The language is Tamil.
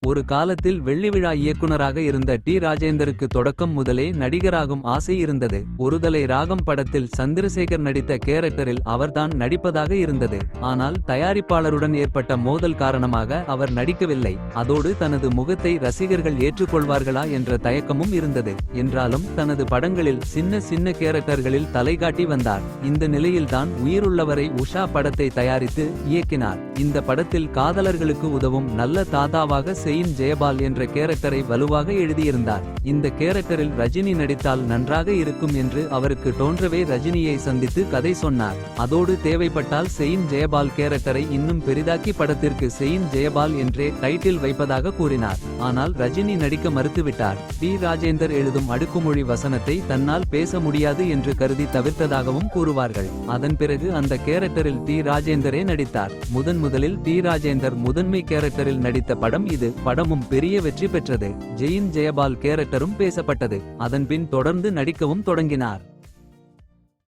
ஒரு காலத்தில் வெள்ளிவிழா இயக்குனராக இருந்த டி ராஜேந்தருக்கு தொடக்கம் முதலே நடிகராகும் ஆசை இருந்தது. ஒருதலை ராகம் படத்தில் சந்திரசேகர் நடித்த கேரக்டரில் அவர்தான் நடிப்பதாக இருந்தது. ஆனால் தயாரிப்பாளருடன் ஏற்பட்ட மோதல் காரணமாக அவர் நடிக்கவில்லை. அதோடு தனது முகத்தை ரசிகர்கள் ஏற்றுக்கொள்வார்களா என்ற தயக்கமும் இருந்தது. என்றாலும் தனது படங்களில் சின்ன சின்ன கேரக்டர்களில் தலைகாட்டி வந்தார். இந்த நிலையில்தான் உயிருள்ளவரை உஷா படத்தை தயாரித்து இயக்கினார். இந்த படத்தில் காதலர்களுக்கு உதவும் நல்ல தாதாவாக செயின் ஜெயபால் என்ற கேரக்டரை வலுவாக எழுதியிருந்தார். இந்த கேரக்டரில் ரஜினி நடித்தால் நன்றாக இருக்கும் என்று அவருக்கு தோன்றவே ரஜினியை சந்தித்து கதை சொன்னார். அதோடு தேவைப்பட்டால் செயின் ஜெயபால் கேரக்டரை இன்னும் பெரிதாக்கி படத்திற்கு செயின் ஜெயபால் என்றே டைட்டில் வைப்பதாக கூறினார். ஆனால் ரஜினி நடிக்க மறுத்துவிட்டார். டி ராஜேந்தர் எழுதும் அடுக்குமொழி வசனத்தை தன்னால் பேச முடியாது என்று கருதி தவிர்த்ததாகவும் கூறுவார்கள். அதன் பிறகு அந்த கேரக்டரில் டி ராஜேந்தரே நடித்தார். முதலில் டி ராஜேந்தர் முதன்மை கேரக்டரில் நடித்த படம் இது. படமும் பெரிய வெற்றி பெற்றது. ஜெயின் ஜெயபால் கேரக்டரும் பேசப்பட்டது. அதன்பின் தொடர்ந்து நடிக்கவும் தொடங்கினார்.